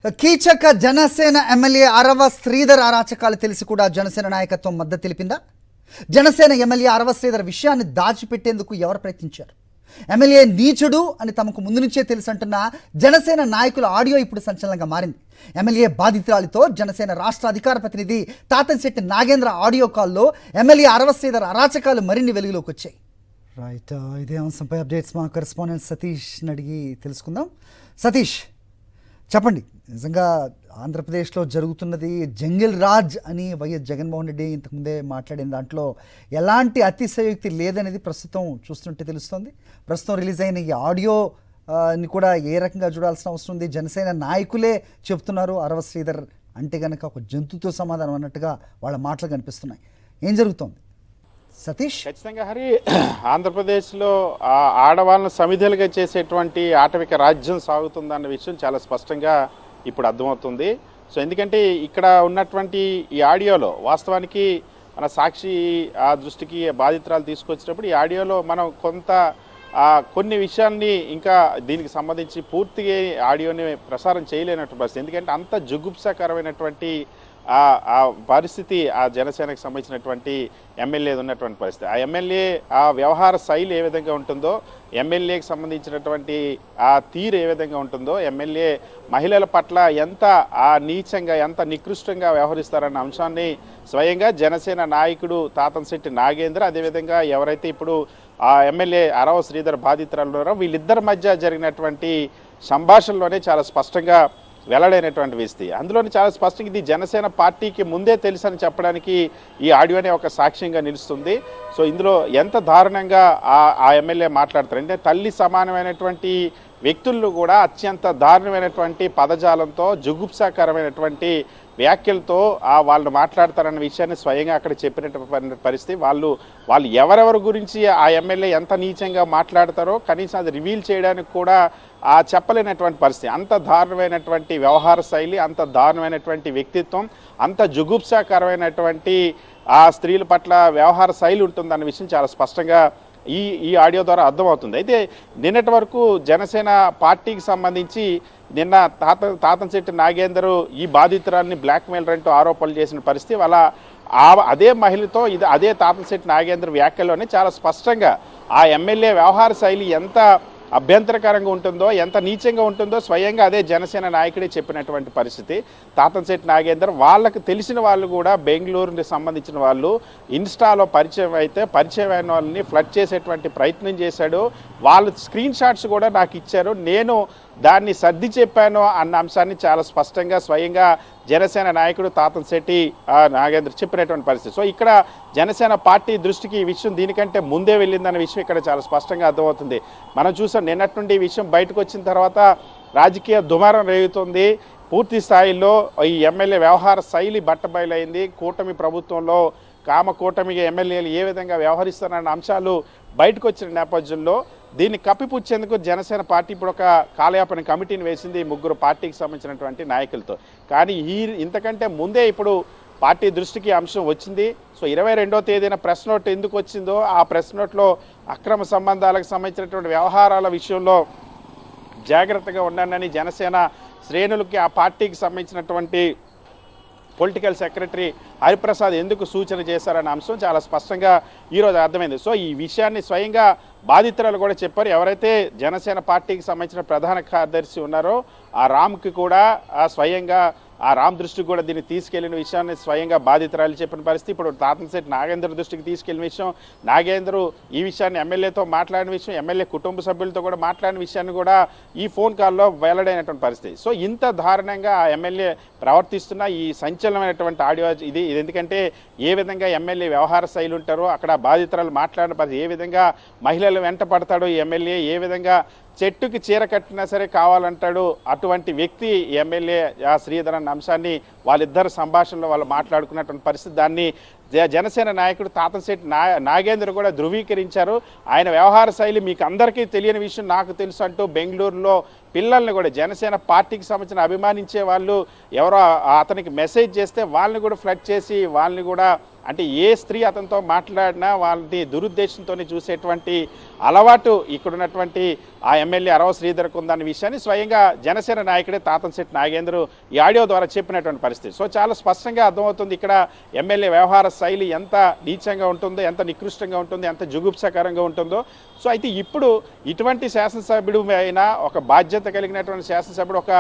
Keechaka Janasena MLA అరవ శ్రీధర్ అరాచకాలు తెలిసి కూడా జనసేన నాయకత్వం మద్దతు తెలిపిందా? జనసేన ఎమ్మెల్యే అరవ శ్రీధర్ విషయాన్ని దాచిపెట్టేందుకు ఎవరు ప్రయత్నించారు? ఎమ్మెల్యే నీచుడు అని తమకు ముందు నుంచే తెలుసంటున్న జనసేన నాయకుల ఆడియో ఇప్పుడు సంచలనంగా మారింది. ఎమ్మెల్యే బాధితురాలితో జనసేన రాష్ట్ర అధికార ప్రతినిధి తాతంశెట్టి నాగేంద్ర ఆడియో కాల్లో ఎమ్మెల్యే అరవ శ్రీధర్ అరాచకాలు మరిన్ని వెలుగులోకి వచ్చాయి. రైట్, ఇదే అంశంపై అప్డేట్స్ మా కరెస్పాండెంట్ సతీష్ని అడిగి తెలుసుకుందాం. సతీష్, చెప్పండి, నిజంగా ఆంధ్రప్రదేశ్లో జరుగుతున్నది జంగిల్ రాజ్ అని వైఎస్ జగన్మోహన్ రెడ్డి ఇంతకుముందే మాట్లాడిన దాంట్లో ఎలాంటి అతిశయోక్తి లేదనేది ప్రస్తుతం చూస్తుంటే తెలుస్తోంది. ప్రస్తుతం రిలీజ్ అయిన ఈ ఆడియోని కూడా ఏ రకంగా చూడాల్సిన అవసరం ఉంది? జనసేన నాయకులే చెప్తున్నారు అరవ శ్రీధర్ అంటే కనుక ఒక జంతువుతో సమాధానం అన్నట్టుగా వాళ్ళ మాటలు కనిపిస్తున్నాయి. ఏం జరుగుతోంది సతీష్? ఖచ్చితంగా హరి, ఆంధ్రప్రదేశ్లో ఆడవాళ్ళను సమిధలుగా చేసేటువంటి ఆటవిక రాజ్యం సాగుతుందన్న విషయం చాలా స్పష్టంగా ఇప్పుడు అర్థమవుతుంది. సో ఎందుకంటే ఇక్కడ ఉన్నటువంటి ఈ ఆడియోలో వాస్తవానికి మన సాక్షి ఆ దృష్టికి బాధితురాలు తీసుకొచ్చినప్పుడు ఈ ఆడియోలో మనం కొన్ని విషయాన్ని ఇంకా దీనికి సంబంధించి పూర్తిగా ఆడియోని ప్రసారం చేయలేనటువంటి పరిస్థితి. ఎందుకంటే అంత జుగుప్సాకరమైనటువంటి ఆ పరిస్థితి ఆ జనసేనకు సంబంధించినటువంటి ఎమ్మెల్యే ఉన్నటువంటి పరిస్థితి. ఆ ఎమ్మెల్యే ఆ వ్యవహార శైలి ఏ విధంగా ఉంటుందో, ఎమ్మెల్యేకి సంబంధించినటువంటి ఆ తీరు ఏ విధంగా ఉంటుందో, ఎమ్మెల్యే మహిళల పట్ల ఎంత నీచంగా ఎంత నికృష్టంగా వ్యవహరిస్తారన్న అంశాన్ని స్వయంగా జనసేన నాయకుడు తాతంశెట్టి నాగేంద్ర, అదేవిధంగా ఎవరైతే ఇప్పుడు ఆ ఎమ్మెల్యే అరవ శ్రీధర్ బాధితురాలు ఉన్నారో వీళ్ళిద్దరి మధ్య జరిగినటువంటి సంభాషణలోనే చాలా స్పష్టంగా వెల్లడైనటువంటి విస్తీ. అందులోని చాలా స్పష్టంగా ఇది జనసేన పార్టీకి ముందే తెలుసని చెప్పడానికి ఈ ఆడియోనే ఒక సాక్ష్యంగా నిలుస్తుంది. సో ఇందులో ఎంత దారుణంగా ఆ ఎమ్మెల్యే మాట్లాడతారు అంటే తల్లి సమానమైనటువంటి వ్యక్తులను కూడా అత్యంత దారుణమైనటువంటి పదజాలంతో జుగుప్సాకరమైనటువంటి వ్యాఖ్యలతో వాళ్ళు మాట్లాడతారన్న విషయాన్ని స్వయంగా అక్కడ చెప్పినటువంటి పరిస్థితి. వాళ్ళు ఎవరెవరి గురించి ఆ ఎమ్మెల్యే ఎంత నీచంగా మాట్లాడతారో కనీసం అది రివీల్ చేయడానికి కూడా చెప్పలేనటువంటి పరిస్థితి. అంత దారుణమైనటువంటి వ్యవహార శైలి, అంత దారుణమైనటువంటి వ్యక్తిత్వం, అంత జుగుప్సాకరమైనటువంటి ఆ స్త్రీల పట్ల వ్యవహార శైలి ఉంటుందన్న విషయం చాలా స్పష్టంగా ఈ ఆడియో ద్వారా అర్థమవుతుంది. అయితే నిన్నటి వరకు జనసేన పార్టీకి సంబంధించి నిన్న తాతంశెట్టి నాగేందర్ ఈ బాధితురాల్ని బ్లాక్మెయిలర్ అంటూ ఆరోపణలు చేసిన పరిస్థితి. అదే మహిళతో అదే తాతంశెట్టి నాగేందర్ వ్యాఖ్యలోనే చాలా స్పష్టంగా ఆ ఎమ్మెల్యే వ్యవహార శైలి ఎంత అభ్యంతరకరంగా ఉంటుందో, ఎంత నీచంగా ఉంటుందో స్వయంగా అదే జనసేన నాయకుడే చెప్పినటువంటి పరిస్థితి. తాతంశెట్టి నాగేందర్ వాళ్ళకు తెలిసిన వాళ్ళు కూడా బెంగళూరుకి సంబంధించిన వాళ్ళు ఇన్స్టాలో పరిచయం అయిన వాళ్ళని ఫ్లడ్ చేసేటువంటి ప్రయత్నం చేశాడు. వాళ్ళు స్క్రీన్ షాట్స్ కూడా నాకు ఇచ్చారు, నేను దాన్ని సర్ది చెప్పాను అన్న అంశాన్ని చాలా స్పష్టంగా స్వయంగా జనసేన నాయకుడు తాతంశెట్టి నాగేంద్ర చెప్పినటువంటి పరిస్థితి. సో ఇక్కడ జనసేన పార్టీ దృష్టికి ఈ విషయం దీనికంటే ముందే వెళ్ళిందన్న విషయం ఇక్కడ చాలా స్పష్టంగా అర్థమవుతుంది. మనం చూసాం నిన్నటి నుండి ఈ విషయం బయటకు వచ్చిన తర్వాత రాజకీయ దుమారం రేగుతుంది. పూర్తి స్థాయిలో ఈ ఎమ్మెల్యే వ్యవహార శైలి బట్టబయలైంది. కూటమి ప్రభుత్వంలో కూటమిగా ఎమ్మెల్యేలు ఏ విధంగా వ్యవహరిస్తారన్న అంశాలు బయటకు వచ్చిన నేపథ్యంలో దీన్ని కప్పిపుచ్చేందుకు జనసేన పార్టీ ఇప్పుడు ఒక కాలయాపన కమిటీని వేసింది 3 పార్టీకి సంబంధించినటువంటి నాయకులతో. కానీ ఇంతకంటే ముందే ఇప్పుడు పార్టీ దృష్టికి అంశం వచ్చింది. సో 22వ తేదీన ప్రెస్ నోట్ ఎందుకు వచ్చిందో, ఆ ప్రెస్ నోట్లో అక్రమ సంబంధాలకు సంబంధించినటువంటి వ్యవహారాల విషయంలో జాగ్రత్తగా ఉండాలని జనసేన శ్రేణులకి ఆ పార్టీకి సంబంధించినటువంటి పొలిటికల్ సెక్రటరీ హరిప్రసాద్ ఎందుకు సూచన చేశారన్న అంశం చాలా స్పష్టంగా ఈరోజు అర్థమైంది. సో ఈ విషయాన్ని స్వయంగా బాధితురాలు కూడా చెప్పారు. ఎవరైతే జనసేన పార్టీకి సంబంధించిన ప్రధాన కార్యదర్శి ఉన్నారో ఆ రామ్కి కూడా స్వయంగా ఆ రామ్ దృష్టికి కూడా దీన్ని తీసుకెళ్లిన విషయాన్ని స్వయంగా బాధితురాలు చెప్పిన పరిస్థితి. ఇప్పుడు తాతంశెట్టి నాగేంద్ర దృష్టికి తీసుకెళ్లిన విషయం, నాగేంద్ర ఈ విషయాన్ని ఎమ్మెల్యేతో మాట్లాడిన విషయం, ఎమ్మెల్యే కుటుంబ సభ్యులతో కూడా మాట్లాడిన విషయాన్ని కూడా ఈ ఫోన్ కాల్లో వెల్లడైనటువంటి పరిస్థితి. సో ఇంత దారుణంగా ఆ ఎమ్మెల్యే ప్రవర్తిస్తున్న ఈ సంచలనమైనటువంటి ఆడియో ఇది ఎందుకంటే ఏ విధంగా ఎమ్మెల్యే వ్యవహార శైలి ఉంటారో అక్కడ బాధితురాలు మాట్లాడిన పరిస్థితి, ఏ విధంగా మహిళలు వెంట పడతాడో ఈ ఎమ్మెల్యే, ఏ విధంగా చెట్టుకి చీర కట్టినా సరే కావాలంటాడు అటువంటి వ్యక్తి ఎమ్మెల్యే శ్రీధర్ అన్న అంశాన్ని వాళ్ళిద్దరు సంభాషణలో వాళ్ళు మాట్లాడుకున్నటువంటి పరిస్థితి. దాన్ని జనసేన నాయకుడు తాతంశెట్టి నాగేంద్ర కూడా ధృవీకరించారు. ఆయన వ్యవహార శైలి మీకు అందరికీ తెలియని విషయం నాకు తెలుసు అంటూ బెంగళూరులో పిల్లల్ని కూడా జనసేన పార్టీకి సంబంధించిన అభిమానించే వాళ్ళు ఎవరో అతనికి మెసేజ్ చేస్తే వాళ్ళని కూడా ఫ్లడ్ చేసి వాళ్ళని కూడా అంటే ఏ స్త్రీ అతనితో మాట్లాడినా వాళ్ళని దురుద్దేశంతోనే చూసేటువంటి అలవాటు ఇక్కడున్నటువంటి ఆ ఎమ్మెల్యే అరవ శ్రీధర్కు ఉందన్న విషయాన్ని స్వయంగా జనసేన నాయకుడే తాతంశెట్టి నాగేంద్ర ఈ ఆడియో ద్వారా చెప్పినటువంటి పరిస్థితి. సో చాలా స్పష్టంగా అర్థమవుతుంది ఇక్కడ ఎమ్మెల్యే వ్యవహార శైలి ఎంత నీచంగా ఉంటుందో, ఎంత నికృష్టంగా ఉంటుందో, ఎంత జుగుప్సకరంగా ఉంటుందో. సో అయితే ఇప్పుడు ఇటువంటి శాసనసభ్యుడు అయినా ఒక బాధ్యత కలిగినటువంటి శాసనసభ్యుడు ఒక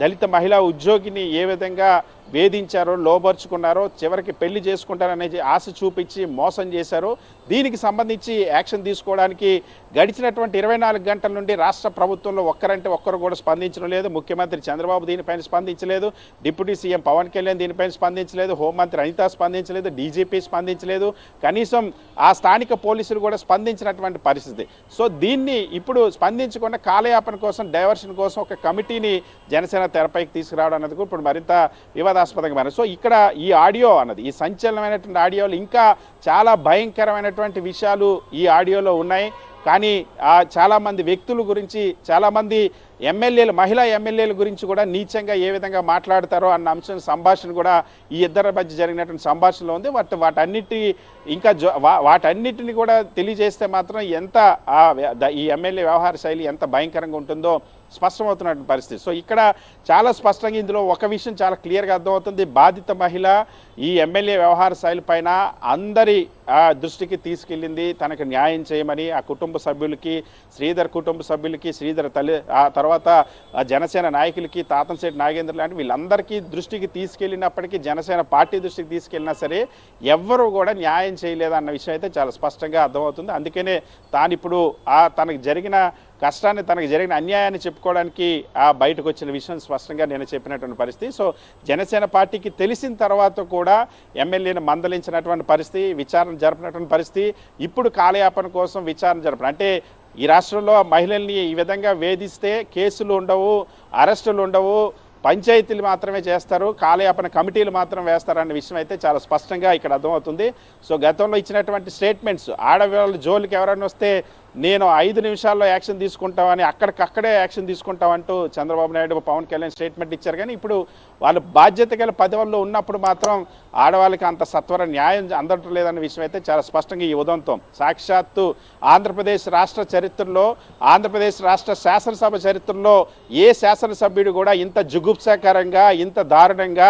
దళిత మహిళా ఉద్యోగిని ఏ విధంగా వేధించారో, లోబర్చుకున్నారో, చివరికి పెళ్లి చేసుకుంటారనేది ఆశ చూపించి మోసం చేశారో, దీనికి సంబంధించి యాక్షన్ తీసుకోవడానికి గడిచినటువంటి 24 గంటల నుండి రాష్ట్ర ప్రభుత్వంలో ఒక్కరంటే ఒక్కరు కూడా స్పందించడం లేదు. ముఖ్యమంత్రి చంద్రబాబు దీనిపైన స్పందించలేదు, డిప్యూటీ సీఎం పవన్ కళ్యాణ్ దీనిపైన స్పందించలేదు, హోంమంత్రి అనిత స్పందించలేదు, డీజీపీ స్పందించలేదు, కనీసం ఆ స్థానిక పోలీసులు కూడా స్పందించినటువంటి పరిస్థితి. సో దీన్ని ఇప్పుడు స్పందించకుండా కాలయాపన కోసం, డైవర్షన్ కోసం ఒక కమిటీని జనసేన తెరపైకి తీసుకురావడం అన్నది కూడా ఇప్పుడు మరింత వివాదాస్పదంగా మారింది. సో ఇక్కడ ఈ ఆడియో అన్నది, ఈ సంచలనమైనటువంటి ఆడియోలు ఇంకా చాలా భయంకరమైనటువంటి విషయాలు ఈ ఆడియోలో ఉన్నాయి. కానీ చాలామంది వ్యక్తుల గురించి, చాలామంది ఎమ్మెల్యేలు, మహిళా ఎమ్మెల్యేల గురించి కూడా నీచంగా ఏ విధంగా మాట్లాడతారో అన్న అంశం సంభాషణ కూడా ఈ ఇద్దరి మధ్య జరిగినటువంటి సంభాషణలో ఉంది. వాటన్నిటిని కూడా తెలియజేస్తే మాత్రం ఎంత ఈ ఎమ్మెల్యే వ్యవహార శైలి ఎంత భయంకరంగా ఉంటుందో స్పష్టమవుతున్నటువంటి పరిస్థితి. సో ఇక్కడ చాలా స్పష్టంగా ఇందులో ఒక విషయం చాలా క్లియర్గా అర్థమవుతుంది. బాధిత మహిళ ఈ ఎమ్మెల్యే వ్యవహార శైలి పైన అందరి దృష్టికి తీసుకెళ్ళింది, తనకు న్యాయం చేయమని ఆ కుటుంబ సభ్యులకి, శ్రీధర్ కుటుంబ సభ్యులకి, శ్రీధర్ తల్లి, ఆ తర్వాత జనసేన నాయకులకి, తాతంశెట్టి నాగేంద్ర లాంటి వీళ్ళందరికీ దృష్టికి తీసుకెళ్ళినప్పటికీ, జనసేన పార్టీ దృష్టికి తీసుకెళ్ళినా సరే ఎవ్వరూ కూడా న్యాయం చేయలేదన్న విషయం అయితే చాలా స్పష్టంగా అర్థమవుతుంది. అందుకనే తాను ఇప్పుడు తనకు జరిగిన కష్టాన్ని, తనకు జరిగిన అన్యాయాన్ని చెప్పుకోవడానికి బయటకు వచ్చిన విషయం స్పష్టంగా నేను చెప్పినటువంటి పరిస్థితి. సో జనసేన పార్టీకి తెలిసిన తర్వాత కూడా ఎమ్మెల్యేని మందలించినటువంటి పరిస్థితి, విచారణ జరిపినటువంటి పరిస్థితి, ఇప్పుడు కాలయాపన కోసం విచారణ జరపడం అంటే ఈ రాష్ట్రంలో మహిళల్ని ఈ విధంగా వేధిస్తే కేసులు ఉండవు, అరెస్టులు ఉండవు, పంచాయతీలు మాత్రమే చేస్తారు, కాలయాపన కమిటీలు మాత్రం వేస్తారన్న విషయం అయితే చాలా స్పష్టంగా ఇక్కడ అర్థమవుతుంది. సో గతంలో ఇచ్చినటువంటి స్టేట్మెంట్స్, ఆడవాళ్ళ జోలికి ఎవరైనా వస్తే నేను 5 నిమిషాల్లో యాక్షన్ తీసుకుంటామని, అక్కడికక్కడే యాక్షన్ తీసుకుంటామంటూ చంద్రబాబు నాయుడు, పవన్ కళ్యాణ్ స్టేట్మెంట్ ఇచ్చారు. కానీ ఇప్పుడు వాళ్ళు బాధ్యత గల పదవుల్లో ఉన్నప్పుడు మాత్రం ఆడవాళ్ళకి అంత సత్వర న్యాయం అందటం లేదన్న విషయం అయితే చాలా స్పష్టంగా ఈ ఉదంతం సాక్షాత్తు ఆంధ్రప్రదేశ్ రాష్ట్ర చరిత్రలో, ఆంధ్రప్రదేశ్ రాష్ట్ర శాసనసభ చరిత్రలో ఏ శాసనసభ్యుడు కూడా ఇంత జుగుప్సాకరంగా, ఇంత దారుణంగా,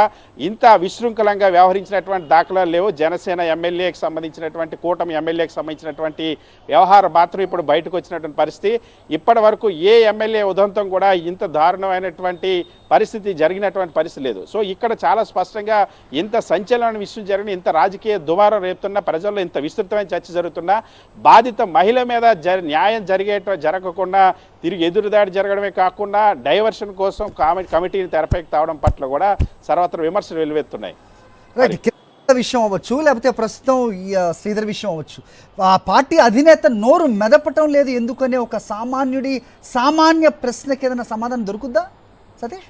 ఇంత విశృంఖలంగా వ్యవహరించినటువంటి దాఖలాలు లేవు. జనసేన ఎమ్మెల్యేకి సంబంధించినటువంటి, కూటమి ఎమ్మెల్యేకి సంబంధించినటువంటి వ్యవహారం మాత్రం ఇప్పుడు బయటకు వచ్చినటువంటి పరిస్థితి. ఇప్పటి వరకు ఏ ఎమ్మెల్యే ఉదంతం కూడా ఇంత దారుణమైనటువంటి పరిస్థితి జరిగినటువంటి పరిస్థితి లేదు. సో ఇక్కడ చాలా స్పష్టంగా ఇంత సంచలన విషయం జరిగిన, ఇంత రాజకీయ దుమారం రేపుతున్నా, ప్రజల్లో ఇంత విస్తృతమైన చర్చ జరుగుతున్నా, బాధిత మహిళ మీద న్యాయం జరగకుండా తిరిగి ఎదురుదాడి జరగడమే కాకుండా డైవర్షన్ కోసం కమిటీని తెరపైకి తేవడం పట్ల కూడా సర్వత్ర విమర్శలు వెల్లువెత్తున్నాయి. విషయం అవ్వచ్చు, లేకపోతే ప్రస్తుతం ఈ శ్రీధర్ విషయం అవ్వచ్చు, ఆ పార్టీ అధినేత నోరు మెదపటం లేదు ఎందుకనే ఒక సామాన్యుడి సామాన్య ప్రశ్నకి ఏదైనా సమాధానం దొరుకుద్దా సతీష్?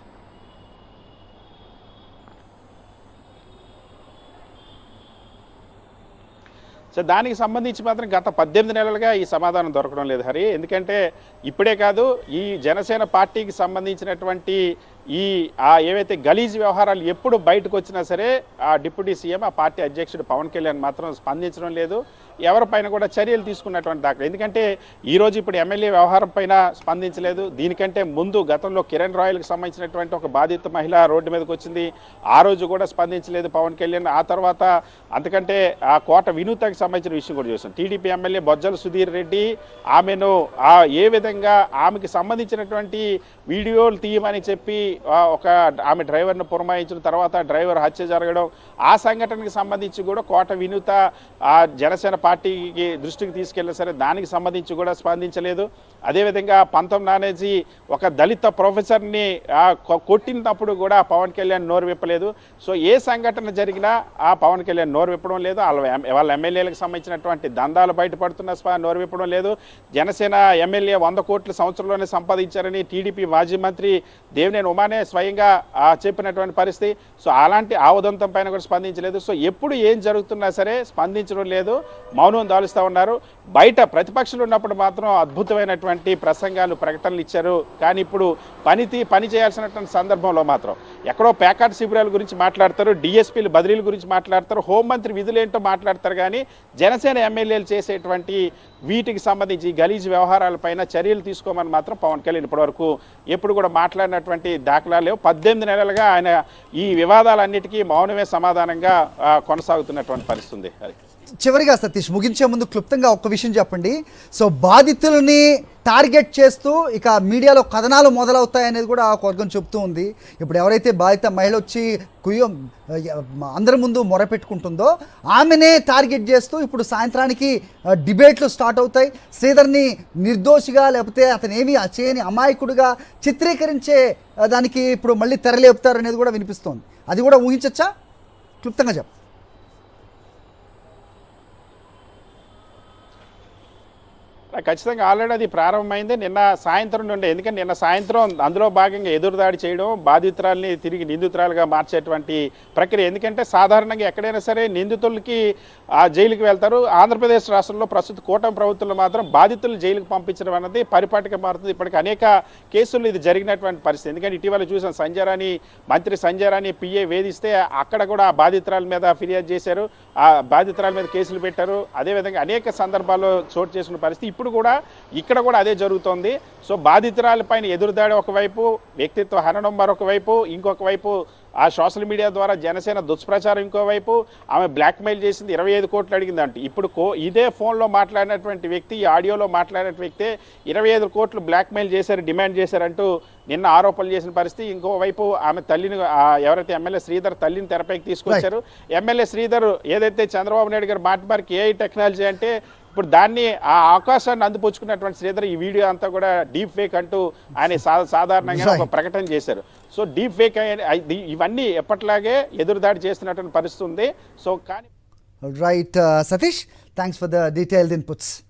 సో దానికి సంబంధించి మాత్రం గత 18 నెలలుగా ఈ సమాధానం దొరకడం లేదు హరి. ఎందుకంటే ఇప్పుడే కాదు, ఈ జనసేన పార్టీకి సంబంధించినటువంటి ఏవైతే గలీజ్ వ్యవహారాలు ఎప్పుడు బయటకు వచ్చినా సరే ఆ డిప్యూటీ సీఎం, ఆ పార్టీ అధ్యక్షుడు పవన్ కళ్యాణ్ మాత్రం స్పందించడం లేదు, ఎవరిపైన కూడా చర్యలు తీసుకున్నటువంటి దాఖలు. ఎందుకంటే ఈరోజు ఇప్పుడు ఎమ్మెల్యే వ్యవహారం పైన స్పందించలేదు. దీనికంటే ముందు గతంలో కిరణ్ రాయల్కి సంబంధించినటువంటి ఒక బాధిత మహిళ రోడ్డు మీదకి వచ్చింది, ఆ రోజు కూడా స్పందించలేదు పవన్ కళ్యాణ్. ఆ తర్వాత అంతకంటే ఆ కోట వినూతకి సంబంధించిన విషయం కూడా చూసాం. టీడీపీ ఎమ్మెల్యే బొజ్జల సుధీర్ రెడ్డి ఆమెను ఏ విధంగా ఆమెకి సంబంధించినటువంటి వీడియోలు తీయమని చెప్పి ఆమె డ్రైవర్ను పురమాయించిన తర్వాత డ్రైవర్ హత్య జరగడం, ఆ సంఘటనకి సంబంధించి కూడా కోట వినూత జనసేన పార్టీకి దృష్టికి తీసుకెళ్ళినా సరే దానికి సంబంధించి కూడా స్పందించలేదు. అదేవిధంగా 19 నానేజీ ఒక దళిత ప్రొఫెసర్ని కొట్టినప్పుడు కూడా పవన్ కళ్యాణ్ నోరు విప్పలేదు. సో ఏ సంఘటన జరిగినా ఆ పవన్ కళ్యాణ్ నోరు విప్పడం లేదు, వాళ్ళ ఎమ్మెల్యేలకు సంబంధించినటువంటి దందాలు బయటపడుతున్న నోరు విప్పడం లేదు. జనసేన ఎమ్మెల్యే 100 కోట్ల సంవత్సరంలోనే సంపాదించారని టీడీపీ మాజీ మంత్రి దేవినేని అమ్మానే స్వయంగా చెప్పినటువంటి పరిస్థితి. సో అలాంటి ఆ ఉదంతం పైన కూడా స్పందించలేదు. సో ఎప్పుడు ఏం జరుగుతున్నా సరే స్పందించడం లేదు, మౌనం దాలుస్తూ ఉన్నారు. బయట ప్రతిపక్షాలు ఉన్నప్పుడు మాత్రం అద్భుతమైనటువంటి ప్రసంగాలు, ప్రకటనలు ఇచ్చారు. కానీ ఇప్పుడు పని చేయాల్సినటువంటి సందర్భంలో మాత్రం ఎక్కడో ప్యాకాట్ శిబిరాల గురించి మాట్లాడతారు, డిఎస్పీలు బదిలీల గురించి మాట్లాడతారు, హోంమంత్రి విధులేంటో మాట్లాడతారు. కానీ జనసేన ఎమ్మెల్యేలు చేసేటువంటి వీటికి సంబంధించి గలీజ్ వ్యవహారాలపైన చర్యలు తీసుకోమని మాత్రం పవన్ కళ్యాణ్ ఇప్పటివరకు ఎప్పుడు కూడా మాట్లాడినటువంటి దాఖలాలు లేవు. 18 నెలలుగా ఆయన ఈ వివాదాలన్నిటికీ మౌనమే సమాధానంగా కొనసాగుతున్నటువంటి పరిస్థితి ఉంది. చివరిగా సతీష్, ముగించే ముందు క్లుప్తంగా ఒక్క విషయం చెప్పండి. సో బాధితులని టార్గెట్ చేస్తూ ఇక మీడియాలో కథనాలు మొదలవుతాయనేది కూడా ఒక వర్గం చెప్తూ ఉంది. ఇప్పుడు ఎవరైతే బాధిత మహిళ వచ్చి అందరి ముందు మొరపెట్టుకుంటుందో ఆమెనే టార్గెట్ చేస్తూ ఇప్పుడు సాయంత్రానికి డిబేట్లు స్టార్ట్ అవుతాయి. శ్రీధర్ని నిర్దోషిగా లేకపోతే అతను ఏమీ చేయని అమాయకుడిగా చిత్రీకరించే దానికి ఇప్పుడు మళ్ళీ తెరలేపుతారు అనేది కూడా వినిపిస్తోంది. అది కూడా ఊహించచ్చా? క్లుప్తంగా చెప్పు. ఖచ్చితంగా ఆల్రెడీ అది ప్రారంభమైంది నిన్న సాయంత్రం నుండి. ఎందుకంటే నిన్న సాయంత్రం అందులో భాగంగా ఎదురుదాడి చేయడం, బాధితురాల్ని తిరిగి నిందితురాలుగా మార్చేటువంటి ప్రక్రియ. ఎందుకంటే సాధారణంగా ఎక్కడైనా సరే నిందితులకి జైలుకి వెళ్తారు. ఆంధ్రప్రదేశ్ రాష్ట్రంలో ప్రస్తుత కూటమి ప్రభుత్వంలో మాత్రం బాధితులు జైలుకు పంపించడం అన్నది పరిపాటిగా మారుతుంది. ఇప్పటికి అనేక కేసులు ఇది జరిగినటువంటి పరిస్థితి. ఎందుకంటే ఇటీవల చూసాం, మంత్రి సంజయ్ రాణి పిఏ వేధిస్తే అక్కడ కూడా ఆ బాధితురాల మీద ఫిర్యాదు చేశారు, ఆ బాధితురాల మీద కేసులు పెట్టారు. అదేవిధంగా అనేక సందర్భాల్లో చోటు చేసుకున్న పరిస్థితి. ఇప్పుడు కూడా ఇక్కడ కూడా అదే జరుగుతోంది. సో బాధితురాలపైన ఎదురుదాడి ఒకవైపు, వ్యక్తిత్వ హననం మరొక వైపు, ఇంకొక వైపు ఆ సోషల్ మీడియా ద్వారా జనసేన దుష్ప్రచారం ఇంకోవైపు, ఆమె బ్లాక్మెయిల్ చేసింది 25 కోట్లు అడిగిందంట. ఇప్పుడు ఇదే ఫోన్లో మాట్లాడినటువంటి వ్యక్తి, ఈ ఆడియోలో మాట్లాడిన వ్యక్తి 25 కోట్లు బ్లాక్మెయిల్ చేశారు, డిమాండ్ చేశారంటూ నిన్న ఆరోపణలు చేసిన పరిస్థితి. ఇంకోవైపు ఆమె తల్లిని, ఎవరైతే ఎమ్మెల్యే శ్రీధర్ తల్లిని తెరపైకి తీసుకొచ్చారు. ఎమ్మెల్యే శ్రీధర్ ఏదైతే చంద్రబాబు నాయుడు గారు మాటిమారికి ఏఐ టెక్నాలజీ అంటే ఇప్పుడు దాన్ని ఆ అవకాశాన్ని అందిపుచ్చుకున్నటువంటి శ్రీధర్ ఈ వీడియో అంతా కూడా డీప్ ఫేక్ అంటూ ఆయన సాధారణంగా ఒక ప్రకటన చేశారు. సో డీప్ ఫేక్ ఇవన్నీ ఎప్పట్లాగే ఎదురుదాడి చేస్తున్నటువంటి పరిస్థితి ఉంది. సో కానీ right Satish, thanks for the detailed inputs.